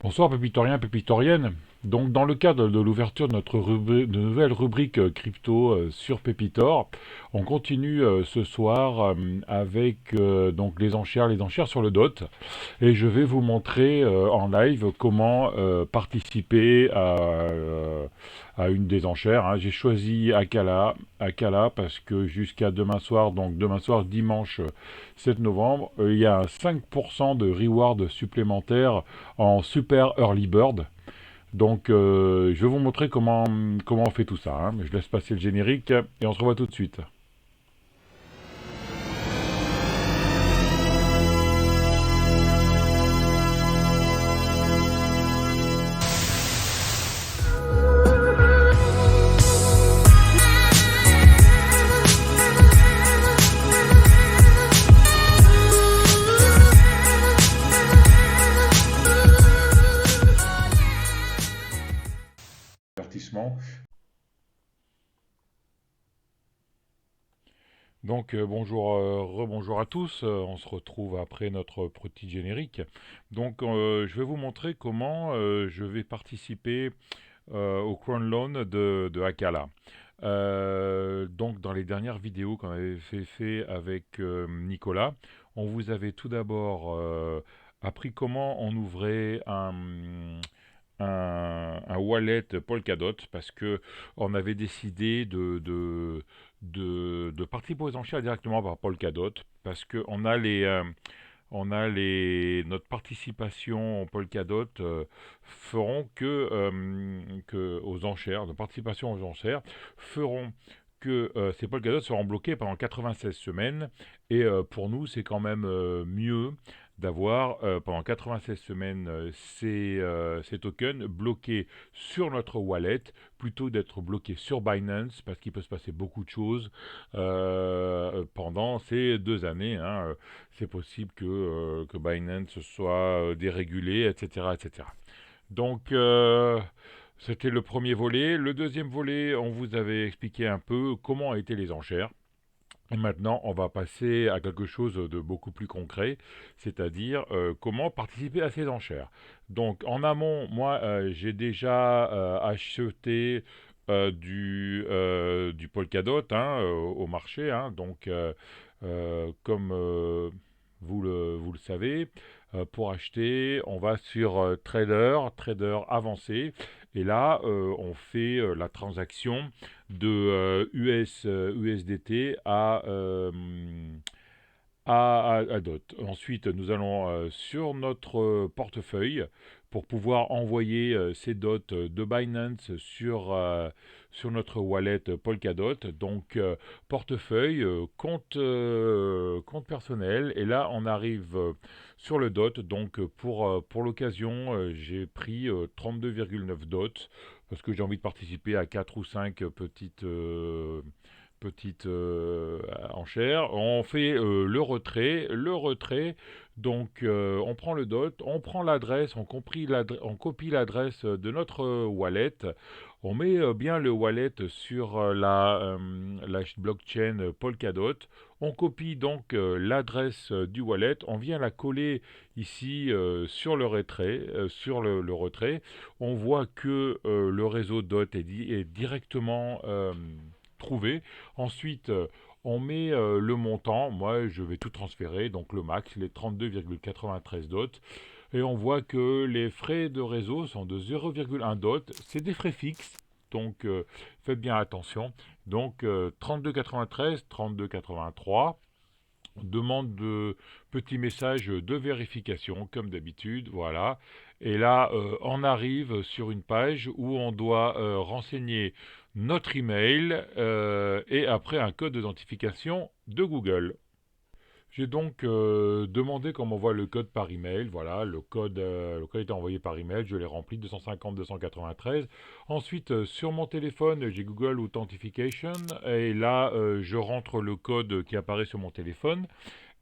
Bonsoir pépitoriens, pépitoriennes. Donc dans le cadre de l'ouverture de notre de nouvelle rubrique crypto sur Pépitor, on continue ce soir avec donc les enchères sur le DOT et je vais vous montrer en live comment participer à une des enchères, hein. J'ai choisi Akala parce que jusqu'à demain soir, donc demain soir dimanche 7 novembre, il y a un 5% de reward supplémentaire en super early bird. Donc, je vais vous montrer comment on fait tout ça, hein. Je laisse passer le générique et on se revoit tout de suite. Avertissement. Donc, bonjour, rebonjour à tous. On se retrouve après notre petit générique. Donc, je vais vous montrer comment je vais participer au Crown Loan de Akala. Donc dans les dernières vidéos qu'on avait fait avec Nicolas, on vous avait tout d'abord appris comment on ouvrait un wallet Polkadot parce que on avait décidé de participer aux enchères directement par Polkadot parce que notre participation en Polkadot feront que aux enchères, de participation aux enchères, feront que ces Polkadot seront bloqués pendant 96 semaines. Et pour nous, c'est quand même mieux d'avoir pendant 96 semaines ces tokens bloqués sur notre wallet plutôt d'être bloqués sur Binance parce qu'il peut se passer beaucoup de choses pendant ces 2 années, hein. C'est possible que Binance soit dérégulé, etc., etc. Donc, c'était le premier volet. Le deuxième volet, on vous avait expliqué un peu comment étaient les enchères. Et maintenant, on va passer à quelque chose de beaucoup plus concret, c'est-à-dire comment participer à ces enchères. Donc, en amont, moi, j'ai déjà acheté du Polkadot, hein, au marché, hein. Donc, comme vous le savez, pour acheter, on va sur Trader avancé, et là, on fait la transaction de USDT à DOT. Ensuite, nous allons sur notre portefeuille pour pouvoir envoyer ces DOT de Binance sur notre wallet Polkadot. Donc, portefeuille, compte personnel. Et là, on arrive sur le DOT. Donc, pour l'occasion, j'ai pris 32,9 DOT parce que j'ai envie de participer à 4 ou 5 petites enchères. On fait le retrait. Donc on prend le dot, on prend l'adresse, on copie l'adresse de notre wallet. On met bien le wallet sur la blockchain Polkadot. On copie donc l'adresse du wallet. On vient la coller ici sur le retrait. Le retrait. On voit que le réseau DOT est directement trouvé. Ensuite, on met le montant. Moi, je vais tout transférer, donc le max, les 32,93 dots. Et on voit que les frais de réseau sont de 0,1 dot. C'est des frais fixes, donc faites bien attention. Donc 32,93, 32,83. Demande de petit message de vérification, comme d'habitude, voilà. Et là, on arrive sur une page où on doit renseigner notre email et après un code d'identification de Google. J'ai donc demandé qu'on m'envoie le code par email. Voilà, le code était envoyé par email. Je l'ai rempli 250 293. Ensuite, sur mon téléphone, j'ai Google Authentication et là, je rentre le code qui apparaît sur mon téléphone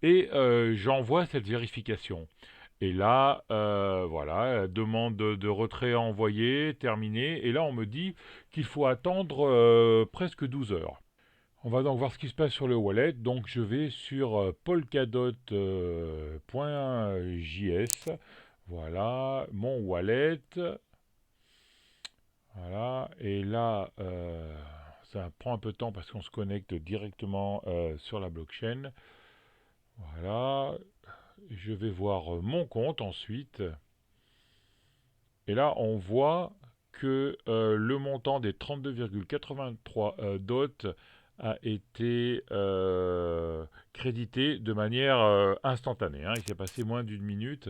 et j'envoie cette vérification. Et là, voilà, demande de retrait envoyé, terminé. Et là, on me dit qu'il faut attendre presque 12 heures. On va donc voir ce qui se passe sur le wallet. Donc je vais sur polkadot.js. Voilà, mon wallet. Voilà, et là, ça prend un peu de temps parce qu'on se connecte directement sur la blockchain. Voilà, je vais voir mon compte ensuite. Et là, on voit que le montant des 32,83 dots a été crédité de manière instantanée, hein. Il s'est passé moins d'une minute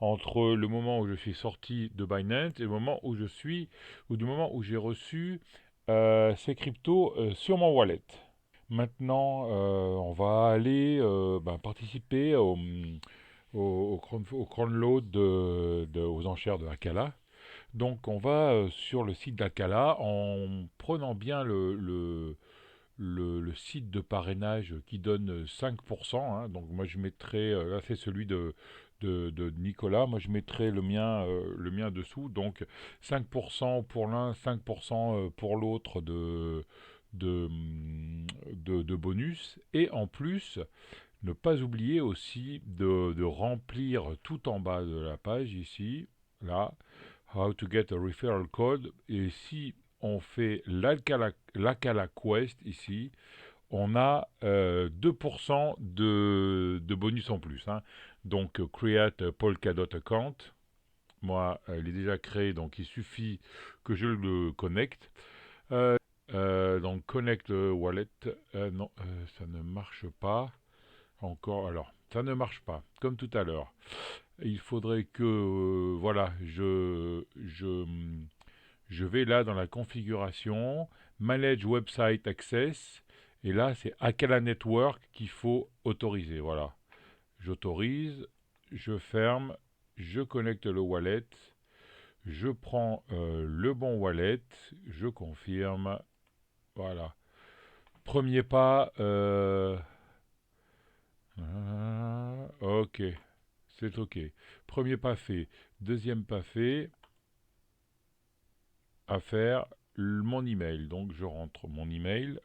entre le moment où je suis sorti de Binance et le moment où du moment où j'ai reçu ces cryptos sur mon wallet. Maintenant, on va aller participer au download aux enchères de Akala. Donc on va sur le site d'Akala en prenant bien le site de parrainage qui donne 5%, hein. Donc moi je mettrai, là c'est celui de Nicolas, moi je mettrai le mien dessous. Donc 5% pour l'un, 5% pour l'autre de bonus. Et en plus, ne pas oublier aussi de remplir tout en bas de la page ici, là, How to get a referral code. Et si on fait l'Alcala Quest ici, on a 2% de bonus en plus, hein. Donc, create a Polkadot account. Moi, il est déjà créé, donc il suffit que je le connecte. Donc, connect wallet. Non, ça ne marche pas. Encore, alors, ça ne marche pas, comme tout à l'heure. Il faudrait que, voilà, je vais là dans la configuration, Manage Website Access, et là c'est Akala Network qu'il faut autoriser. Voilà, j'autorise, je ferme, je connecte le wallet, je prends le bon wallet, je confirme. Voilà. Premier pas. Ok, c'est ok. Premier pas fait. Deuxième pas fait. À faire mon email. Donc je rentre mon email.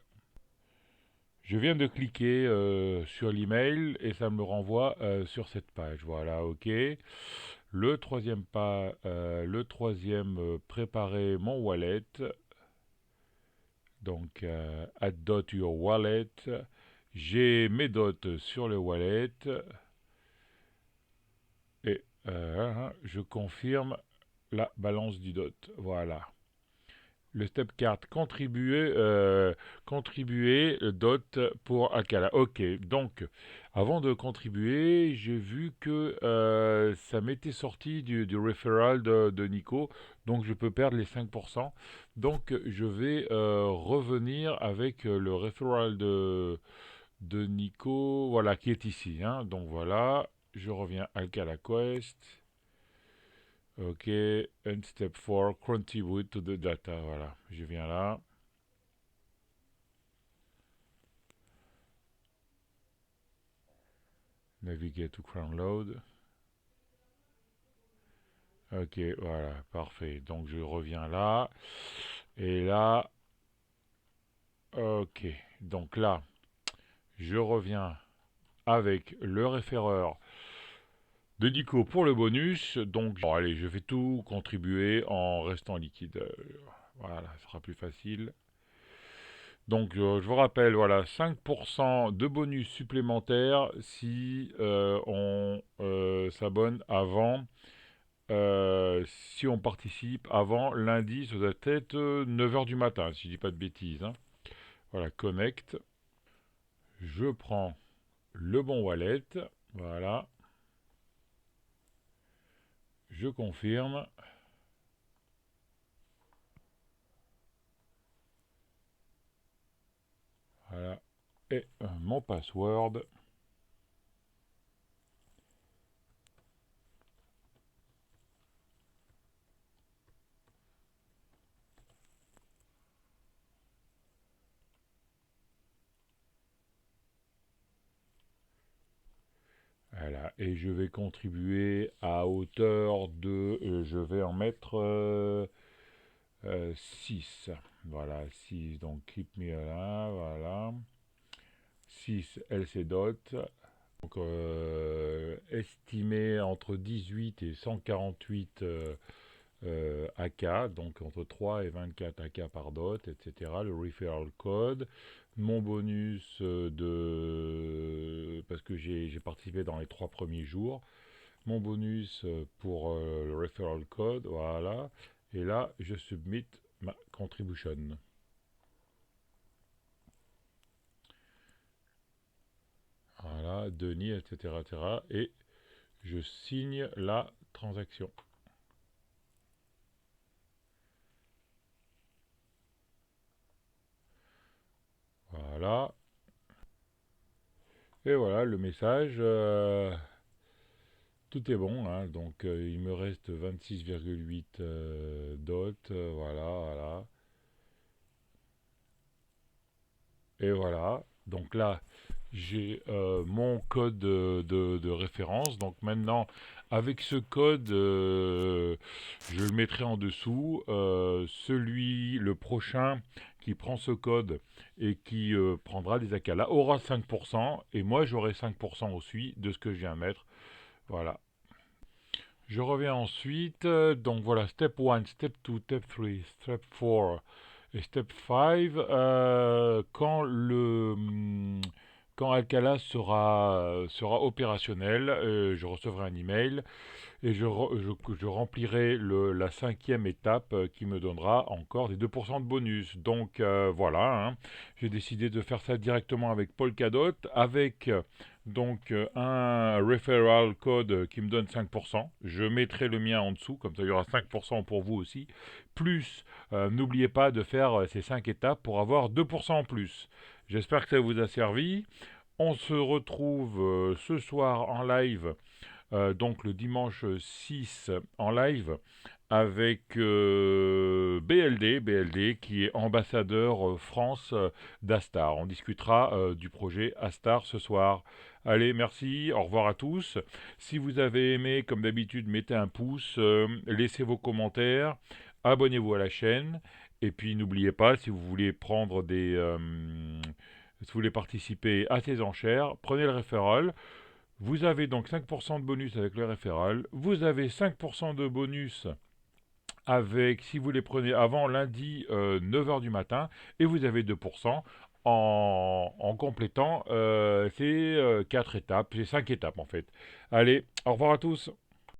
Je viens de cliquer sur l'email et ça me renvoie sur cette page. Voilà, ok. Le troisième pas, préparer mon wallet. Donc, add dot your wallet. J'ai mes dots sur le wallet et je confirme la balance du dot. Voilà. Le step card contribuer dot pour Akala. Ok, donc avant de contribuer, j'ai vu que ça m'était sorti du referral de Nico, donc je peux perdre les 5%. Donc je vais revenir avec le referral de Nico, voilà, qui est ici, hein. Donc voilà, je reviens à Akala Quest. Ok, and step 4, contribute to the data. Voilà, je viens là. Navigate to download. Ok, voilà, parfait. Donc je reviens là. Et là, ok. Donc là, je reviens avec le référeur de Nico pour le bonus. Donc, bon, allez, je vais tout contribuer en restant liquide. Voilà, ce sera plus facile. Donc, je vous rappelle, voilà, 5% de bonus supplémentaire si on s'abonne avant, si on participe avant lundi, ça doit être 9 heures du matin, si je dis pas de bêtises, hein. Voilà, connect. Je prends le bon wallet. Voilà. Je confirme. Voilà. Et mon password. Voilà. Et je vais contribuer à hauteur de... je vais en mettre 6. Voilà, 6. Donc, keep me là. Voilà. 6 LC dot. Donc, estimé entre 18 et 148 AK, donc entre 3 et 24 AK par dot, etc. Le referral code, mon bonus parce que j'ai participé dans les 3 premiers jours, mon bonus pour le referral code, voilà. Et là, je submit ma contribution. Voilà, Denis, etc., etc. Et je signe la transaction. Voilà. Et voilà le message. Tout est bon, hein, donc il me reste 26,8 dots, voilà, voilà. Et voilà, donc là, j'ai mon code de référence. Donc maintenant, avec ce code, je le mettrai en dessous. Le prochain qui prend ce code et qui prendra des AKA aura 5%, et moi j'aurai 5% aussi de ce que je viens mettre. Voilà. Je reviens ensuite. Donc voilà, step 1, step 2, step 3, step 4 et step 5. Quand Alcala sera opérationnel, je recevrai un email et je remplirai la cinquième étape qui me donnera encore des 2% de bonus. Donc voilà, hein. J'ai décidé de faire ça directement avec Polkadot, avec un referral code qui me donne 5%. Je mettrai le mien en dessous, comme ça il y aura 5% pour vous aussi. Plus, n'oubliez pas de faire ces 5 étapes pour avoir 2% en plus. J'espère que ça vous a servi. On se retrouve ce soir en live, donc le dimanche 6 en live, avec BLD qui est ambassadeur France d'Astar. On discutera du projet Astar ce soir. Allez, merci, au revoir à tous. Si vous avez aimé, comme d'habitude, mettez un pouce, laissez vos commentaires, abonnez-vous à la chaîne, et puis n'oubliez pas, si vous voulez prendre si vous voulez participer à ces enchères, prenez le referral. Vous avez donc 5% de bonus avec le référal. Vous avez 5% de bonus si vous les prenez avant lundi 9 heures du matin. Et vous avez 2% en complétant ces 4 étapes, ces 5 étapes en fait. Allez, au revoir à tous.